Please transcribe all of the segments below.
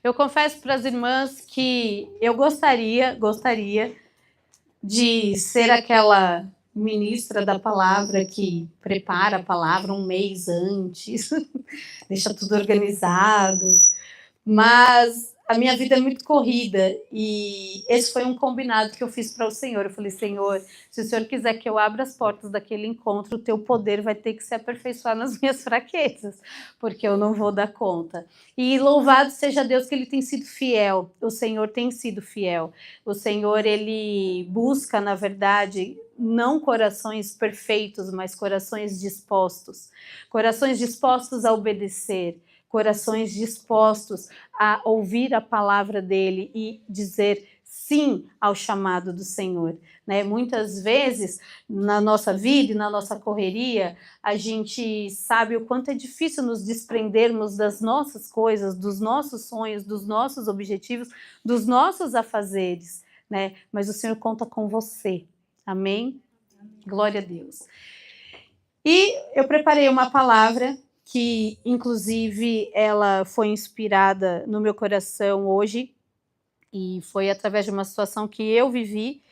Eu confesso para as irmãs que eu gostaria de ser aquela ministra da palavra que prepara a palavra um mês antes, deixa tudo organizado, mas a minha vida é muito corrida e esse foi um combinado que eu fiz para o Senhor. Eu falei, Senhor, se o Senhor quiser que eu abra as portas daquele encontro, o teu poder vai ter que se aperfeiçoar nas minhas fraquezas, porque eu não vou dar conta. E louvado seja Deus que ele tem sido fiel, o Senhor tem sido fiel. O Senhor, ele busca, na verdade, não corações perfeitos, mas corações dispostos a obedecer, corações dispostos a ouvir a palavra dele e dizer sim ao chamado do Senhor, né? Muitas vezes na nossa vida e na nossa correria, a gente sabe o quanto é difícil nos desprendermos das nossas coisas, dos nossos sonhos, dos nossos objetivos, dos nossos afazeres, né? Mas o Senhor conta com você. Amém? Glória a Deus. E eu preparei uma palavra que, inclusive, ela foi inspirada no meu coração hoje, e foi através de uma situação que eu vivi.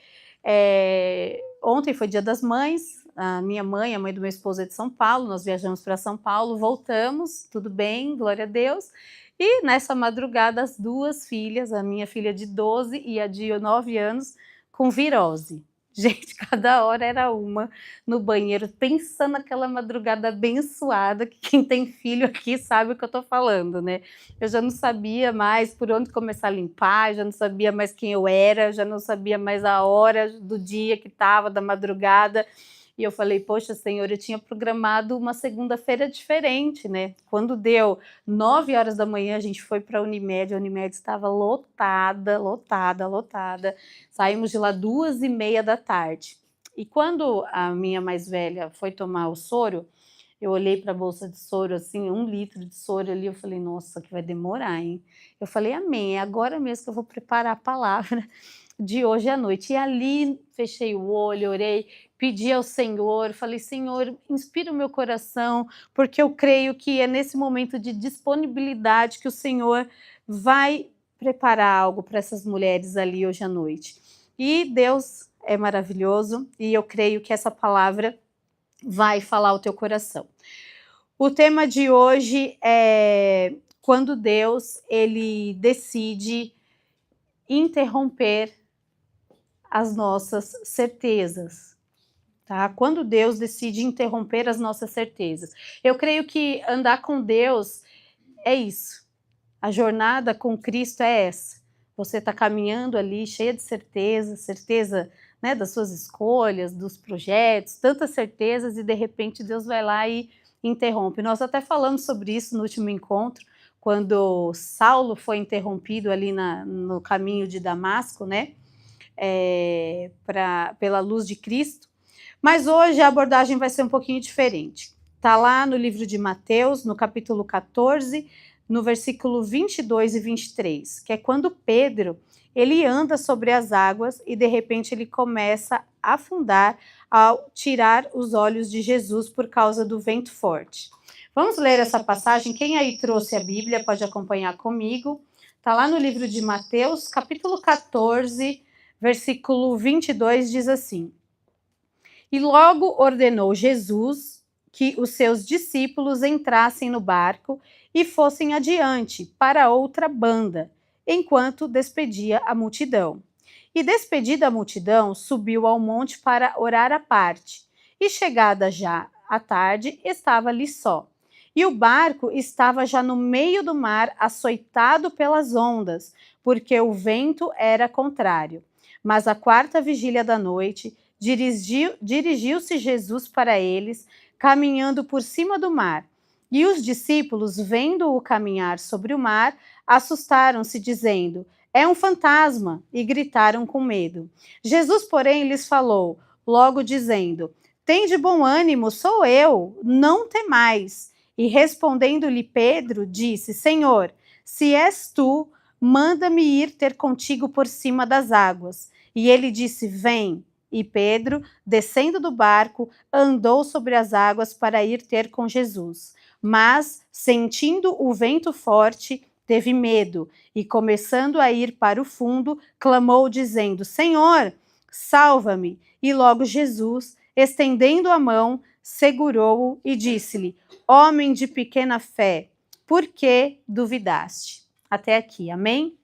Ontem foi Dia das Mães, a minha mãe, a mãe do meu esposo é de São Paulo, nós viajamos para São Paulo, voltamos, tudo bem, glória a Deus. E nessa madrugada, as duas filhas, a minha filha de 12 e a de 9 anos, com virose. Gente, cada hora era uma no banheiro, pensando naquela madrugada abençoada, que quem tem filho aqui sabe o que eu estou falando, né? Eu já não sabia mais por onde começar a limpar, já não sabia mais quem eu era, já não sabia mais a hora do dia que estava, da madrugada. E eu falei, poxa, Senhor, eu tinha programado uma segunda-feira diferente, né? Quando deu 9 horas da manhã, a gente foi para a Unimed estava lotada. Saímos de lá 2h30 da tarde. E quando a minha mais velha foi tomar o soro, eu olhei para a bolsa de soro, assim, 1 litro de soro ali, eu falei, nossa, que vai demorar, hein? Eu falei, amém, é agora mesmo que eu vou preparar a palavra de hoje à noite. E ali, fechei o olho, orei, pedi ao Senhor, falei, Senhor, inspira o meu coração, porque eu creio que é nesse momento de disponibilidade que o Senhor vai preparar algo para essas mulheres ali hoje à noite. E Deus é maravilhoso, e eu creio que essa palavra vai falar o teu coração. O tema de hoje é quando Deus ele decide interromper as nossas certezas, tá? Quando Deus decide interromper as nossas certezas. Eu creio que andar com Deus é isso. A jornada com Cristo é essa. Você está caminhando ali cheia de certeza, né, das suas escolhas, dos projetos, tantas certezas, e de repente Deus vai lá e interrompe. Nós até falamos sobre isso no último encontro, quando Saulo foi interrompido ali no caminho de Damasco, né, pela luz de Cristo. Mas hoje a abordagem vai ser um pouquinho diferente. Está lá no livro de Mateus, no capítulo 14, no versículo 22 e 23, que é quando Pedro ele anda sobre as águas e de repente ele começa a afundar ao tirar os olhos de Jesus por causa do vento forte. Vamos ler essa passagem? Quem aí trouxe a Bíblia pode acompanhar comigo. Está lá no livro de Mateus, capítulo 14, versículo 22, diz assim: E logo ordenou Jesus que os seus discípulos entrassem no barco e fossem adiante para outra banda, enquanto despedia a multidão. E despedida a multidão, subiu ao monte para orar à parte. E chegada já à tarde, estava ali só. E o barco estava já no meio do mar, açoitado pelas ondas, porque o vento era contrário. Mas à 4ª vigília da noite, dirigiu-se Jesus para eles, caminhando por cima do mar. E os discípulos, vendo-o caminhar sobre o mar, assustaram-se, dizendo: É um fantasma! E gritaram com medo. Jesus, porém, lhes falou, logo dizendo: Tende bom ânimo, sou eu, não temais. E respondendo-lhe Pedro, disse: Senhor, se és tu, manda-me ir ter contigo por cima das águas. E ele disse: Vem. E Pedro, descendo do barco, andou sobre as águas para ir ter com Jesus. Mas, sentindo o vento forte, teve medo e, começando a ir para o fundo, clamou dizendo: Senhor, salva-me. E logo Jesus, estendendo a mão, segurou-o e disse-lhe: Homem de pequena fé, por que duvidaste? Até aqui, amém?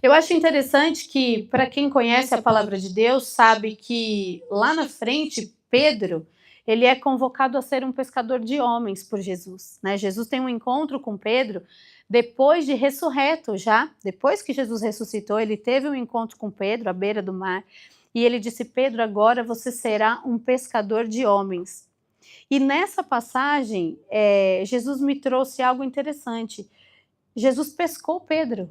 Eu acho interessante que, para quem conhece a palavra de Deus, sabe que lá na frente, Pedro, ele é convocado a ser um pescador de homens por Jesus, né? Jesus tem um encontro com Pedro depois de ressurreto já, depois que Jesus ressuscitou, ele teve um encontro com Pedro à beira do mar, e ele disse: Pedro, agora você será um pescador de homens. E nessa passagem, Jesus me trouxe algo interessante. Jesus pescou Pedro.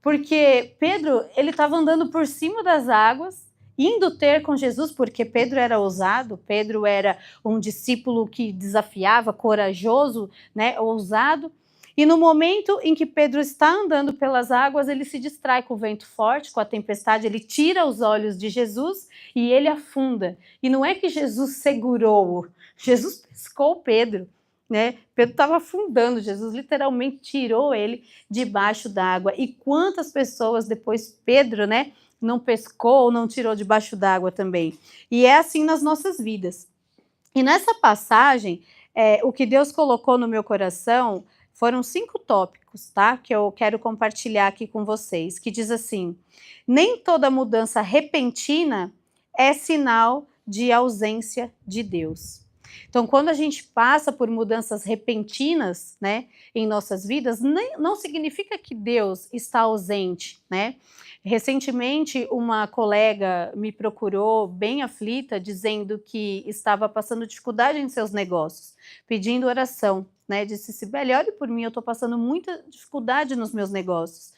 Porque Pedro, ele estava andando por cima das águas, indo ter com Jesus, porque Pedro era ousado, Pedro era um discípulo que desafiava, corajoso, né, ousado. E no momento em que Pedro está andando pelas águas, ele se distrai com o vento forte, com a tempestade, ele tira os olhos de Jesus e ele afunda. E não é que Jesus segurou-o, Jesus pescou Pedro. Né? Pedro estava afundando, Jesus literalmente tirou ele debaixo d'água. E quantas pessoas depois Pedro, né, não pescou, não tirou debaixo d'água também. E é assim nas nossas vidas. E nessa passagem, o que Deus colocou no meu coração foram 5 tópicos, tá? Que eu quero compartilhar aqui com vocês, que diz assim: nem toda mudança repentina é sinal de ausência de Deus. Então, quando a gente passa por mudanças repentinas, né, em nossas vidas, não significa que Deus está ausente, né? Recentemente, uma colega me procurou bem aflita, dizendo que estava passando dificuldade em seus negócios, pedindo oração, né? Disse: Sibeli, olhe por mim, eu estou passando muita dificuldade nos meus negócios.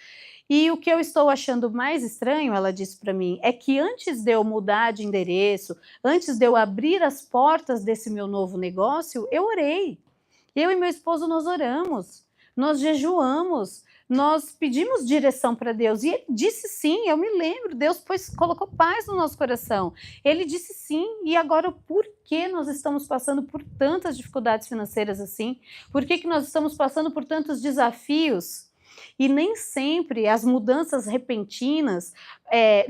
E o que eu estou achando mais estranho, ela disse para mim, é que antes de eu mudar de endereço, antes de eu abrir as portas desse meu novo negócio, eu orei. Eu e meu esposo, nós oramos, nós jejuamos, nós pedimos direção para Deus. E ele disse sim, eu me lembro, Deus colocou paz no nosso coração. Ele disse sim, e agora por que nós estamos passando por tantas dificuldades financeiras assim? Por que nós estamos passando por tantos desafios? E nem sempre as mudanças repentinas,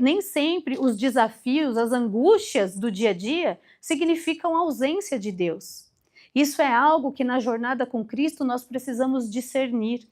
nem sempre os desafios, as angústias do dia a dia significam ausência de Deus. Isso é algo que na jornada com Cristo nós precisamos discernir.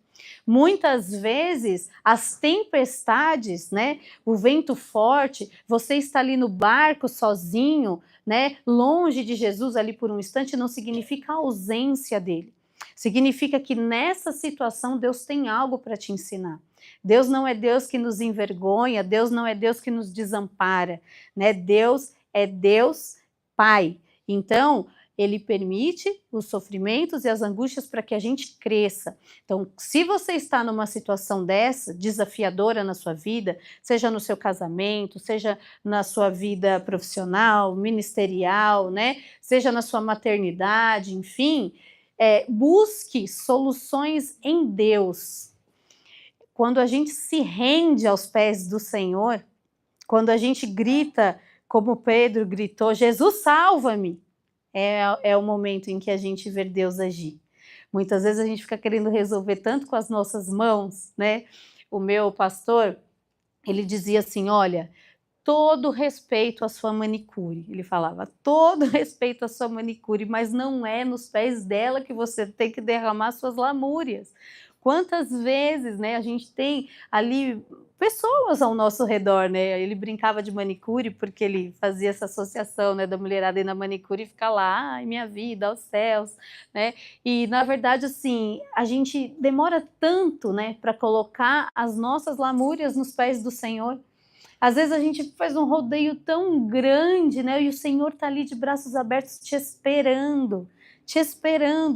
Muitas vezes as tempestades, né, o vento forte, você está ali no barco sozinho, né, longe de Jesus ali por um instante, não significa a ausência dele. Significa que nessa situação Deus tem algo para te ensinar. Deus não é Deus que nos envergonha, Deus não é Deus que nos desampara, né? Deus é Deus Pai. Então, Ele permite os sofrimentos e as angústias para que a gente cresça. Então, se você está numa situação dessa, desafiadora na sua vida, seja no seu casamento, seja na sua vida profissional, ministerial, né? Seja na sua maternidade, enfim, busque soluções em Deus. Quando a gente se rende aos pés do Senhor, quando a gente grita, como Pedro gritou, Jesus, salva-me, é o momento em que a gente vê Deus agir. Muitas vezes a gente fica querendo resolver tanto com as nossas mãos, né? O meu pastor, ele dizia assim, olha, todo respeito à sua manicure, ele falava, todo respeito à sua manicure, mas não é nos pés dela que você tem que derramar suas lamúrias. Quantas vezes, né, a gente tem ali pessoas ao nosso redor, né? Ele brincava de manicure porque ele fazia essa associação, né, da mulherada ir na manicure e ficar lá, ai, minha vida, aos céus, né? E na verdade, assim, a gente demora tanto, né, para colocar as nossas lamúrias nos pés do Senhor. Às vezes a gente faz um rodeio tão grande, né? E o Senhor está ali de braços abertos te esperando,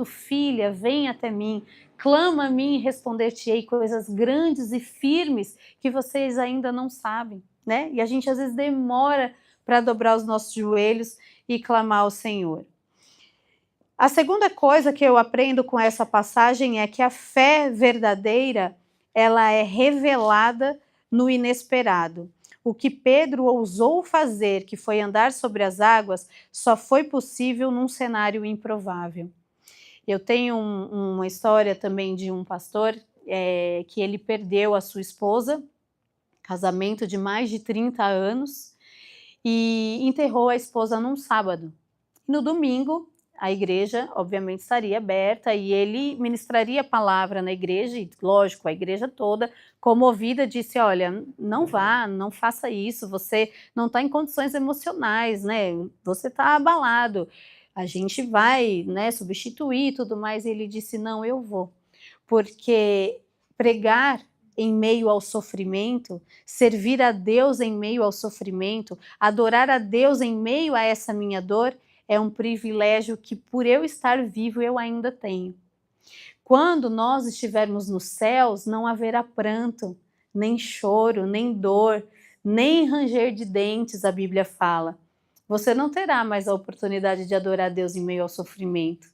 filha, vem até mim, clama a mim e responder-te-ei coisas grandes e firmes que vocês ainda não sabem, né? E a gente às vezes demora para dobrar os nossos joelhos e clamar ao Senhor. A segunda coisa que eu aprendo com essa passagem é que a fé verdadeira, ela é revelada no inesperado. O que Pedro ousou fazer, que foi andar sobre as águas, só foi possível num cenário improvável. Eu tenho uma história também de um pastor, que ele perdeu a sua esposa, casamento de mais de 30 anos, e enterrou a esposa num sábado. No domingo, a igreja, obviamente, estaria aberta e ele ministraria a palavra na igreja, e, lógico, a igreja toda, comovida, disse: olha, não vá, não faça isso, você não está em condições emocionais, né? Você está abalado, a gente vai, né, substituir e tudo mais. E ele disse: não, eu vou, porque pregar em meio ao sofrimento, servir a Deus em meio ao sofrimento, adorar a Deus em meio a essa minha dor, é um privilégio que, por eu estar vivo, eu ainda tenho. Quando nós estivermos nos céus, não haverá pranto, nem choro, nem dor, nem ranger de dentes, a Bíblia fala. Você não terá mais a oportunidade de adorar a Deus em meio ao sofrimento.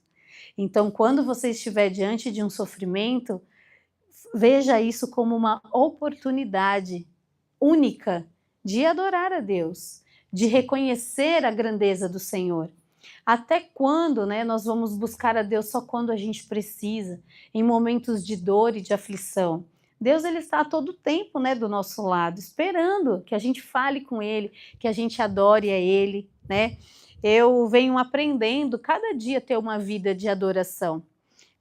Então, quando você estiver diante de um sofrimento, veja isso como uma oportunidade única de adorar a Deus, de reconhecer a grandeza do Senhor. Até quando, né, nós vamos buscar a Deus só quando a gente precisa, em momentos de dor e de aflição? Deus, ele está a todo tempo, né, do nosso lado, esperando que a gente fale com Ele, que a gente adore a Ele, né? Eu venho aprendendo cada dia a ter uma vida de adoração.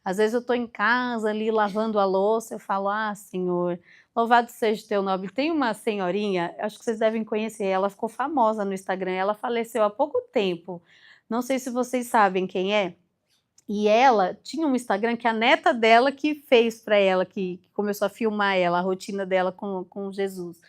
Às vezes eu estou em casa ali lavando a louça, eu falo: ah, Senhor, louvado seja o teu nome. Tem uma senhorinha, acho que vocês devem conhecer, ela ficou famosa no Instagram, ela faleceu há pouco tempo. Não sei se vocês sabem quem é. E ela tinha um Instagram que a neta dela que fez para ela, que começou a filmar ela, a rotina dela com Jesus.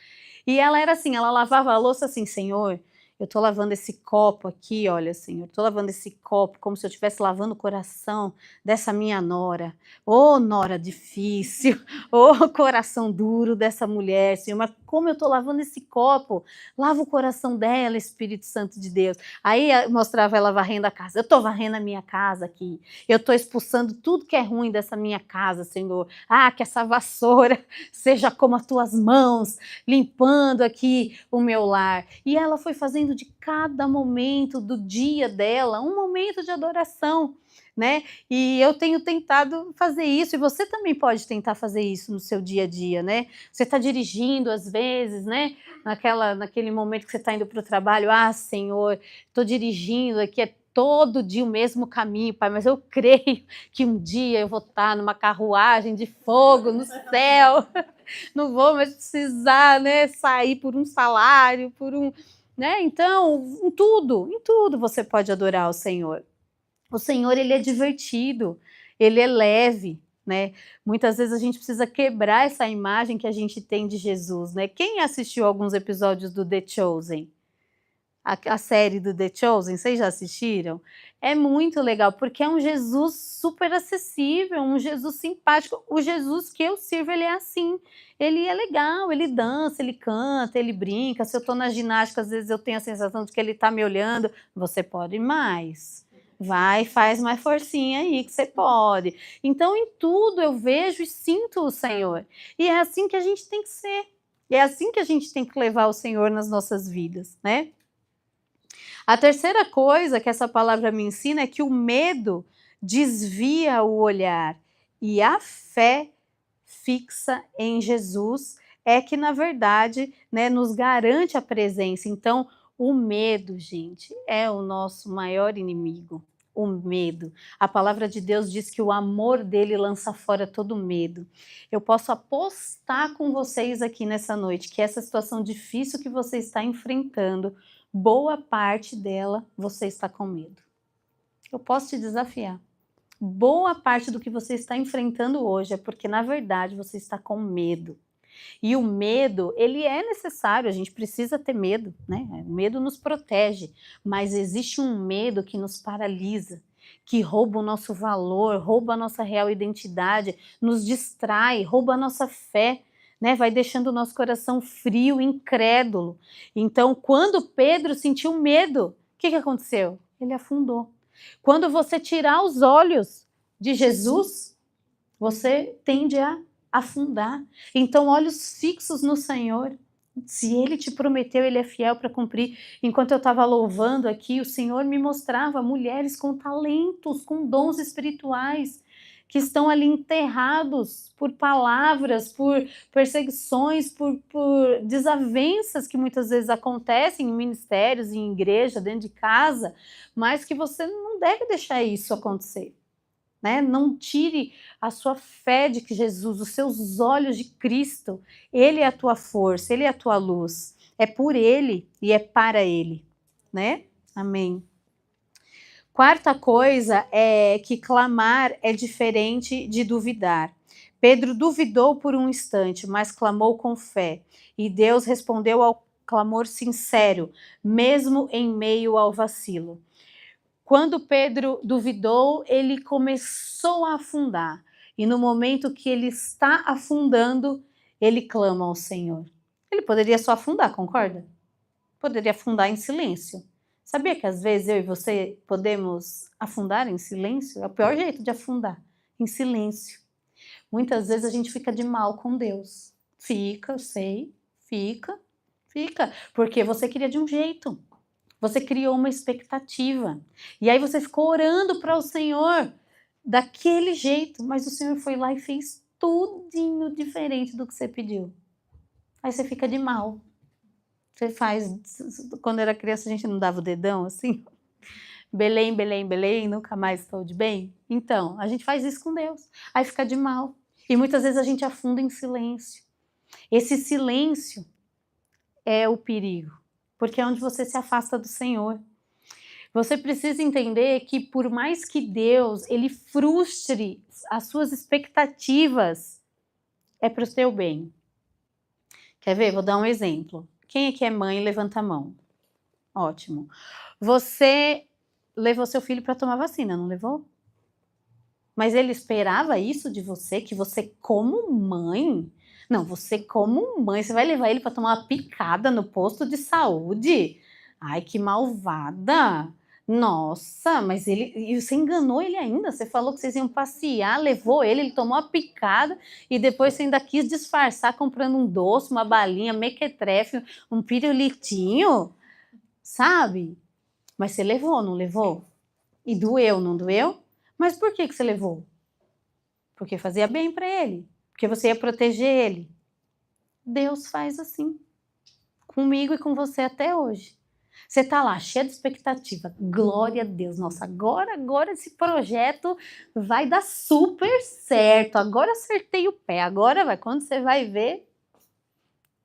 E ela era assim, ela lavava a louça assim: Senhor, eu tô lavando esse copo aqui, olha, Senhor, tô lavando esse copo como se eu estivesse lavando o coração dessa minha nora. Ô, nora difícil, ô, coração duro dessa mulher, Senhor, mas como eu tô lavando esse copo? Lava o coração dela, Espírito Santo de Deus. Aí mostrava ela varrendo a casa. Eu tô varrendo a minha casa aqui. Eu tô expulsando tudo que é ruim dessa minha casa, Senhor. Ah, que essa vassoura seja como as tuas mãos, limpando aqui o meu lar. E ela foi fazendo de cada momento do dia dela um momento de adoração, né? E eu tenho tentado fazer isso, e você também pode tentar fazer isso no seu dia a dia, né? Você está dirigindo às vezes, né? Naquele momento que você está indo para o trabalho: ah, Senhor, estou dirigindo aqui, é todo dia o mesmo caminho, Pai, mas eu creio que um dia eu vou estar numa carruagem de fogo no céu, não vou mais precisar, né, sair por um salário, né? Então, em tudo você pode adorar o Senhor. O Senhor, ele é divertido, ele é leve, né? Muitas vezes a gente precisa quebrar essa imagem que a gente tem de Jesus, né? Quem assistiu alguns episódios do The Chosen? A série do The Chosen, vocês já assistiram? É muito legal, porque é um Jesus super acessível, um Jesus simpático. O Jesus que eu sirvo, ele é assim. Ele é legal, ele dança, ele canta, ele brinca. Se eu estou na ginástica, às vezes eu tenho a sensação de que ele está me olhando. Você pode mais. Vai, faz mais forcinha aí que você pode. Então, em tudo eu vejo e sinto o Senhor. E é assim que a gente tem que ser. E é assim que a gente tem que levar o Senhor nas nossas vidas, né? A terceira coisa que essa palavra me ensina é que o medo desvia o olhar e a fé fixa em Jesus é que, na verdade, né, nos garante a presença. Então, o medo, gente, é o nosso maior inimigo. O medo. A palavra de Deus diz que o amor dele lança fora todo medo. Eu posso apostar com vocês aqui nessa noite que essa situação difícil que você está enfrentando, boa parte dela você está com medo. Eu posso te desafiar. Boa parte do que você está enfrentando hoje é porque, na verdade, você está com medo. E o medo, ele é necessário, a gente precisa ter medo, né? O medo nos protege, mas existe um medo que nos paralisa, que rouba o nosso valor, rouba a nossa real identidade, nos distrai, rouba a nossa fé, né? Vai deixando o nosso coração frio, incrédulo. Então, quando Pedro sentiu medo, o que aconteceu? Ele afundou. Quando você tirar os olhos de Jesus, você tende a afundar. Então, olhos fixos no Senhor. Se Ele te prometeu, Ele é fiel para cumprir. Enquanto eu estava louvando aqui, o Senhor me mostrava mulheres com talentos, com dons espirituais. que estão ali enterrados por palavras, por perseguições, por desavenças que muitas vezes acontecem em ministérios, em igreja, dentro de casa, mas que você não deve deixar isso acontecer. Né? Não tire a sua fé de que Jesus, os seus olhos de Cristo, Ele é a tua força, Ele é a tua luz. É por Ele e é para Ele. Né? Amém. Quarta coisa é que clamar é diferente de duvidar. Pedro duvidou por um instante, mas clamou com fé. E Deus respondeu ao clamor sincero, mesmo em meio ao vacilo. Quando Pedro duvidou, ele começou a afundar. E no momento que ele está afundando, ele clama ao Senhor. Ele poderia só afundar, concorda? Poderia afundar em silêncio. Sabia que às vezes eu e você podemos afundar em silêncio? É o pior jeito de afundar, em silêncio. Muitas vezes a gente fica de mal com Deus. Fica, eu sei, fica, porque você queria de um jeito. Você criou uma expectativa. E aí você ficou orando para o Senhor daquele jeito, mas o Senhor foi lá e fez tudinho diferente do que você pediu. Aí você fica de mal. Você faz, quando era criança a gente não dava o dedão assim? Belém, Belém, Belém, nunca mais estou de bem? Então, a gente faz isso com Deus. Aí fica de mal. E muitas vezes a gente afunda em silêncio. Esse silêncio é o perigo, porque é onde você se afasta do Senhor. Você precisa entender que por mais que Deus ele frustre as suas expectativas, é para o seu bem. Quer ver? Vou dar um exemplo. Quem aqui é mãe, levanta a mão. Ótimo. Você levou seu filho para tomar vacina, não levou? Mas ele esperava isso de você, que você como mãe... Não, você como mãe, você vai levar ele para tomar uma picada no posto de saúde? Ai, que malvada! Nossa, mas e você enganou ele ainda, você falou que vocês iam passear, levou ele tomou a picada e depois você ainda quis disfarçar comprando um doce, uma balinha, mequetrefe, um pirulitinho, sabe? Mas você levou, não levou? E doeu, não doeu? Mas por que você levou? Porque fazia bem para ele, porque você ia proteger ele. Deus faz assim, comigo e com você até hoje. Você está lá, cheia de expectativa. Glória a Deus. Nossa, agora esse projeto vai dar super certo. Agora acertei o pé. Agora vai. Quando você vai ver,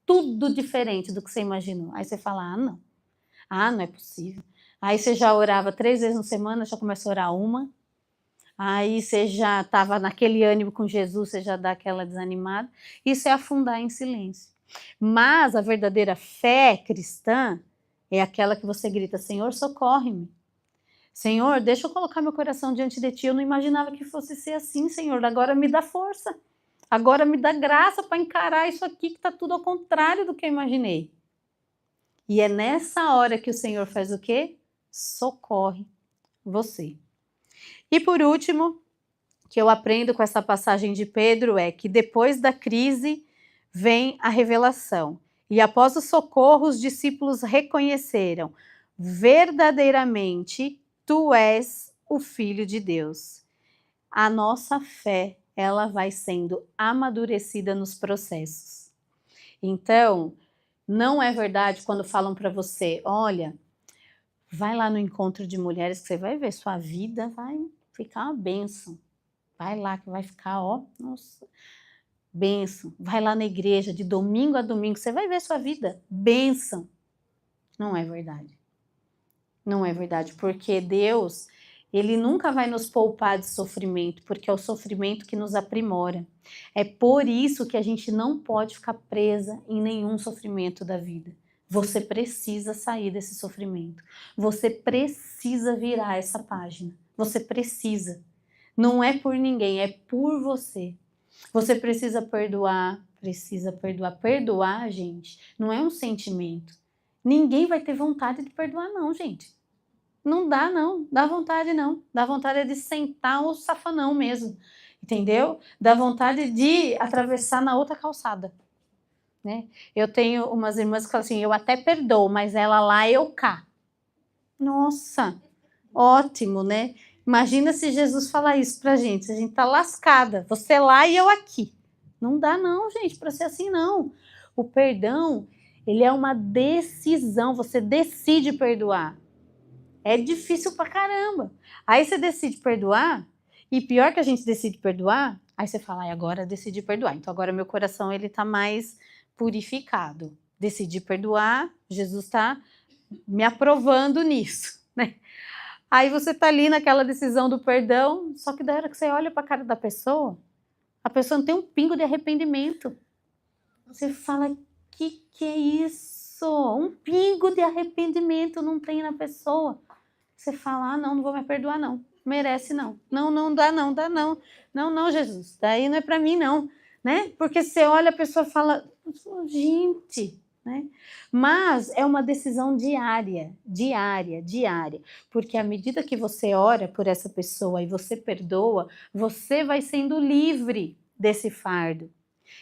tudo diferente do que você imaginou. Aí você fala, ah, não. Ah, não é possível. Aí você já orava 3 vezes na semana, já começa a orar uma. Aí você já estava naquele ânimo com Jesus, você já dá aquela desanimada. Isso é afundar em silêncio. Mas a verdadeira fé cristã é aquela que você grita, Senhor, socorre-me. Senhor, deixa eu colocar meu coração diante de ti. Eu não imaginava que fosse ser assim, Senhor. Agora me dá força. Agora me dá graça para encarar isso aqui que está tudo ao contrário do que eu imaginei. E é nessa hora que o Senhor faz o quê? Socorre você. E por último, que eu aprendo com essa passagem de Pedro é que depois da crise vem a revelação. E após o socorro, os discípulos reconheceram: verdadeiramente, tu és o Filho de Deus. A nossa fé, ela vai sendo amadurecida nos processos. Então, não é verdade quando falam para você, olha, vai lá no encontro de mulheres que você vai ver, sua vida vai ficar uma bênção. Vai lá que vai ficar, ó, nossa, bênção. Vai lá na igreja de domingo a domingo, você vai ver sua vida, bênção. Não é verdade. Não é verdade, porque Deus, Ele nunca vai nos poupar de sofrimento, porque é o sofrimento que nos aprimora. É por isso que a gente não pode ficar presa em nenhum sofrimento da vida. Você precisa sair desse sofrimento. Você precisa virar essa página. Você precisa. Não é por ninguém, é por você. Você precisa perdoar, precisa perdoar. Perdoar, gente, não é um sentimento. Ninguém vai ter vontade de perdoar, não, gente. Não dá, não. Dá vontade, não. Dá vontade de sentar o safanão mesmo, entendeu? Dá vontade de atravessar na outra calçada, né? Eu tenho umas irmãs que falam assim, eu até perdoo, mas ela lá, eu cá. Nossa, ótimo, né? Imagina se Jesus falar isso pra gente. A gente tá lascada. Você lá e eu aqui. Não dá não, gente, para ser assim não. O perdão, ele é uma decisão. Você decide perdoar. É difícil pra caramba. Aí você decide perdoar, e pior que a gente decide perdoar, aí você fala, agora eu decidi perdoar. Então agora meu coração ele tá mais purificado. Decidi perdoar, Jesus está me aprovando nisso, né? Aí você tá ali naquela decisão do perdão, só que da hora que você olha para a cara da pessoa, a pessoa não tem um pingo de arrependimento. Você fala, que é isso? Um pingo de arrependimento não tem na pessoa. Você fala, não vou me perdoar não, merece não. Não dá não, Não, Jesus, daí não é para mim não, né? Porque você olha a pessoa e fala, gente, né? Mas é uma decisão diária, porque à medida que você ora por essa pessoa e você perdoa, você vai sendo livre desse fardo.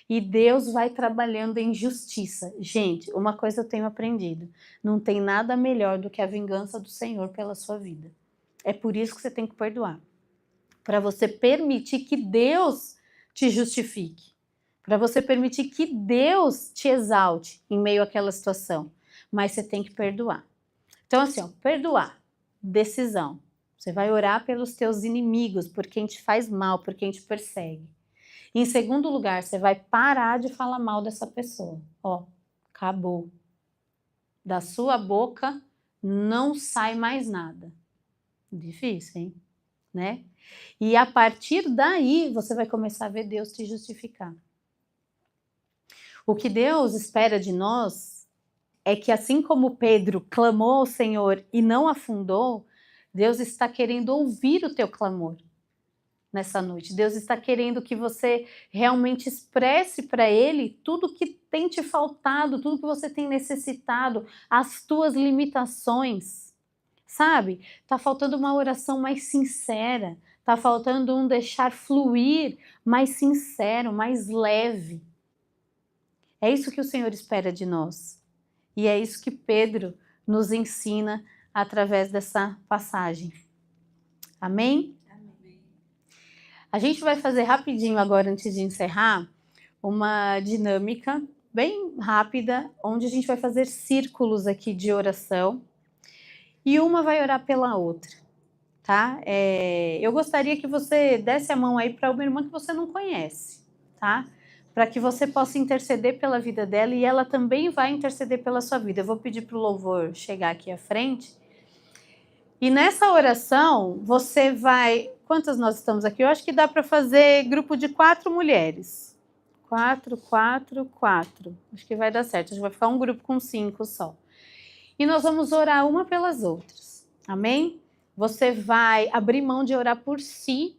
E Deus vai trabalhando em justiça. Gente, uma coisa eu tenho aprendido, não tem nada melhor do que a vingança do Senhor pela sua vida. É por isso que você tem que perdoar. Para você permitir que Deus te justifique. Para você permitir que Deus te exalte em meio àquela situação. Mas você tem que perdoar. Então assim, perdoar, decisão. Você vai orar pelos teus inimigos, por quem te faz mal, por quem te persegue. Em segundo lugar, você vai parar de falar mal dessa pessoa. Acabou. Da sua boca não sai mais nada. Difícil, hein? Né? E a partir daí, você vai começar a ver Deus te justificar. O que Deus espera de nós é que, assim como Pedro clamou ao Senhor e não afundou, Deus está querendo ouvir o teu clamor nessa noite. Deus está querendo que você realmente expresse para Ele tudo que tem te faltado, tudo que você tem necessitado, as tuas limitações, sabe? Tá faltando uma oração mais sincera, tá faltando um deixar fluir mais sincero, mais leve. É isso que o Senhor espera de nós. E é isso que Pedro nos ensina através dessa passagem. Amém? A gente vai fazer rapidinho agora, antes de encerrar, uma dinâmica bem rápida, onde a gente vai fazer círculos aqui de oração e uma vai orar pela outra, tá? Eu gostaria que você desse a mão aí para uma irmã que você não conhece, tá? Para que você possa interceder pela vida dela e ela também vai interceder pela sua vida. Eu vou pedir para o louvor chegar aqui à frente. E nessa oração, você vai... Quantas nós estamos aqui? Eu acho que dá para fazer grupo de 4 mulheres. 4. Acho que vai dar certo. A gente vai ficar um grupo com 5 só. E nós vamos orar uma pelas outras. Amém? Você vai abrir mão de orar por si.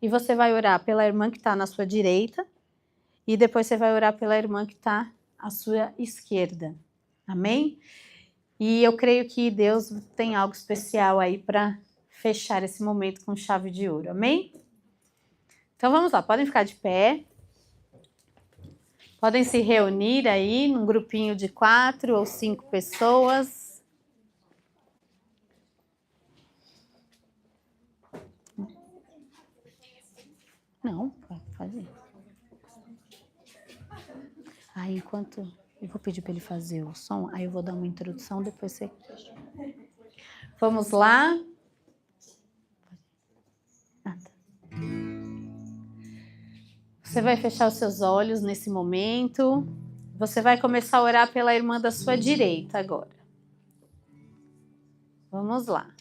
E você vai orar pela irmã que está na sua direita. E depois você vai orar pela irmã que está à sua esquerda. Amém? E eu creio que Deus tem algo especial aí para fechar esse momento com chave de ouro, amém? Então vamos lá, podem ficar de pé. Podem se reunir aí num grupinho de 4 ou 5 pessoas. Não, pode fazer. Aí enquanto... Eu vou pedir para ele fazer o som, aí eu vou dar uma introdução, depois você... Vamos lá. Você vai fechar os seus olhos nesse momento. Você vai começar a orar pela irmã da sua direita agora. Vamos lá.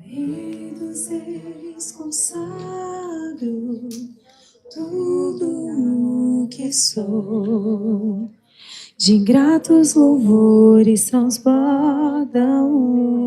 Rei dos reis, consagro tudo o que sou, de ingratos louvores transbordam.